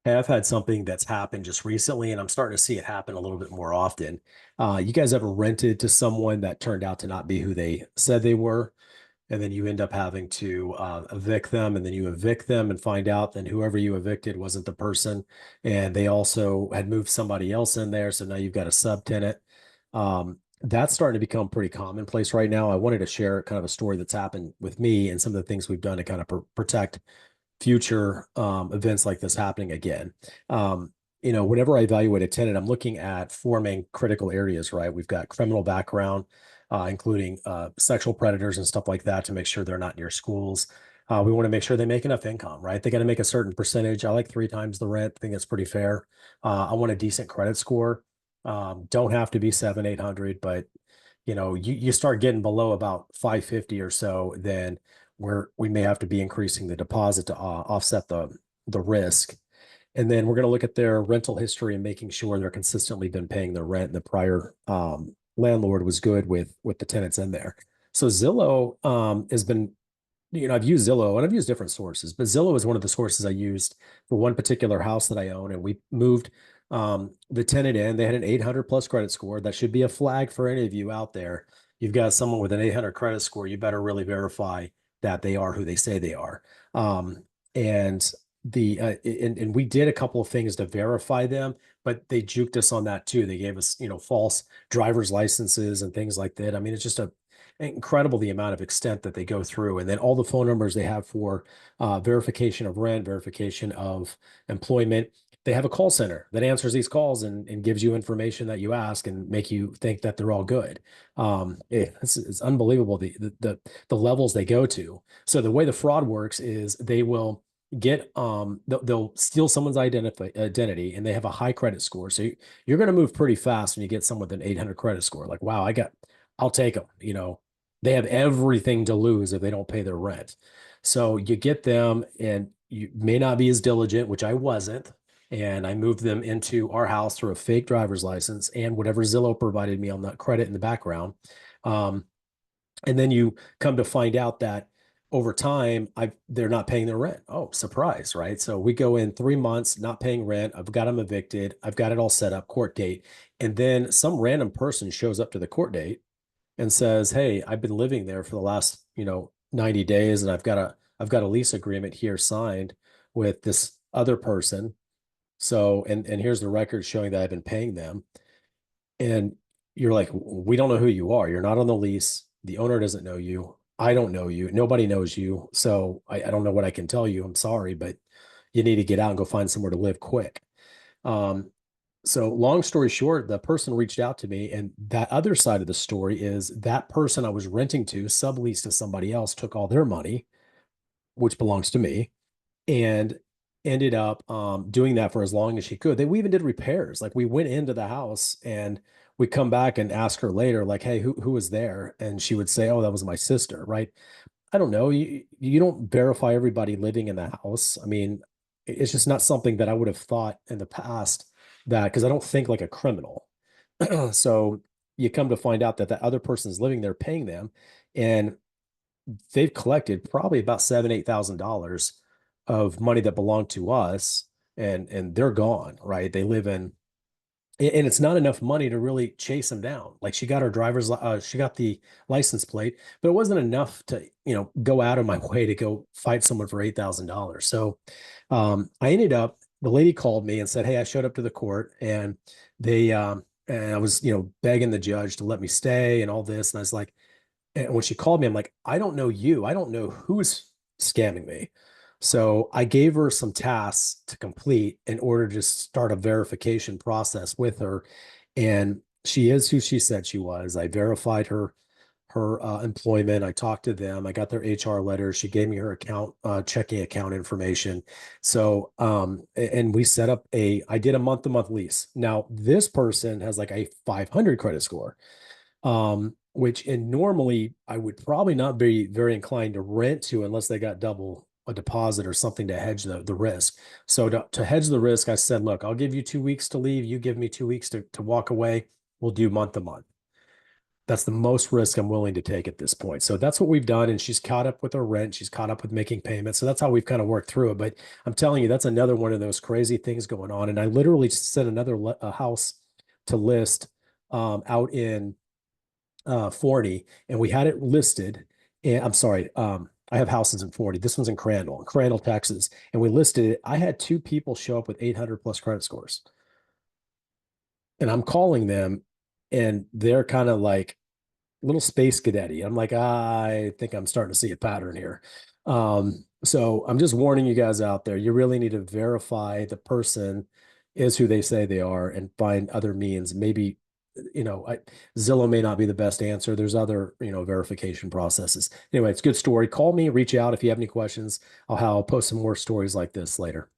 Hey, I've had something that's happened just recently, and I'm starting to see it happen a little bit more often. You guys ever rented to someone that turned out to not be who they said they were, and then you end up having to evict them, and then you evict them and find out that whoever you evicted wasn't the person, and they also had moved somebody else in there, so now you've got a subtenant. That's starting to become pretty commonplace right now. I wanted to share kind of a story that's happened with me and some of the things we've done to kind of protect future events like this happening again. Whenever I evaluate a tenant, I'm looking at four main critical areas, right? We've got criminal background, including sexual predators and stuff like that to make sure they're not near schools. We want to make sure they make enough income, right? They got to make a certain percentage. I like three times the rent. I think that's pretty fair. I want a decent credit score. Don't have to be 800, but you start getting below about 550 or so, then we may have to be increasing the deposit to offset the risk. And then we're going to look at their rental history and making sure they're consistently been paying their rent and the prior landlord was good with the tenants in there. So Zillow has been, I've used Zillow and I've used different sources, but Zillow is one of the sources I used for one particular house that I own. And we moved the tenant in. They had an 800 plus credit score. That should be a flag for any of you out there. You've got someone with an 800 credit score. You better really verify that they are who they say they are. And and we did a couple of things to verify them, but they juked us on that too. They gave us, false driver's licenses and things like that. I mean, it's just incredible the amount of extent that they go through, and then all the phone numbers they have for verification of rent, verification of employment. They have a call center that answers these calls and gives you information that you ask and make you think that they're all good. It's unbelievable the levels they go to. So the way the fraud works is they will get they'll steal someone's identity, and they have a high credit score. So you're going to move pretty fast when you get someone with an 800 credit score. Like, wow, I'll take them. They have everything to lose if they don't pay their rent. So you get them, and you may not be as diligent, which I wasn't. And I moved them into our house through a fake driver's license and whatever Zillow provided me on that credit in the background. Um, and then you come to find out that over time, they're not paying their rent. Oh, surprise, right? So we go in 3 months not paying rent. I've got them evicted. I've got it all set up, court date. And then some random person shows up to the court date and says, "Hey, I've been living there for the last, 90 days, and I've got a lease agreement here signed with this other person. So, and here's the record showing that I've been paying them." And you're like, "We don't know who you are. You're not on the lease. The owner doesn't know you. I don't know you. Nobody knows you. So I don't know what I can tell you. I'm sorry, but you need to get out and go find somewhere to live quick." Um, so long story short, the person reached out to me, and that other side of the story is that person I was renting to subleased to somebody else, took all their money, which belongs to me, and ended up doing that for as long as she could. We even did repairs. Like we went into the house and we come back and ask her later, like, "Hey, who was there?" And she would say, "Oh, that was my sister." Right? I don't know. You don't verify everybody living in the house. I mean, it's just not something that I would have thought in the past, that because I don't think like a criminal. So you come to find out that the other person's living there paying them, and they've collected probably about $7,000, $8,000 of money that belonged to us, and they're gone, right? They live in, and it's not enough money to really chase them down. Like she got the license plate, but it wasn't enough to, go out of my way to go fight someone for $8,000. So I ended up, the lady called me and said, "Hey, I showed up to the court, and and I was, begging the judge to let me stay and all this." And I was like, and when she called me, I'm like, "I don't know you. I don't know who's scamming me." So I gave her some tasks to complete in order to start a verification process with her. And she is who she said she was. I verified her employment. I talked to them. I got their HR letter. She gave me her checking account information. So, and we set up I did a month-to-month lease. Now, this person has like a 500 credit score, which and normally I would probably not be very inclined to rent to unless they got double a deposit or something to hedge the risk. So to hedge the risk, I said, "Look, I'll give you 2 weeks to leave. You give me 2 weeks to walk away. We'll do month to month." That's the most risk I'm willing to take at this point. So that's what we've done. And she's caught up with her rent. She's caught up with making payments. So that's how we've kind of worked through it. But I'm telling you, that's another one of those crazy things going on. And I literally sent another a house to list out in Forney, and we had it listed. And I'm sorry, I have houses in Forney. This one's in Crandall, Texas. And we listed it. I had two people show up with 800 plus credit scores. And I'm calling them, and they're kind of like, little space cadetty. I'm like, I think I'm starting to see a pattern here. So I'm just warning you guys out there. You really need to verify the person is who they say they are and find other means. Maybe, Zillow may not be the best answer. There's other, verification processes. Anyway, it's a good story. Call me, reach out if you have any questions. I'll post some more stories like this later.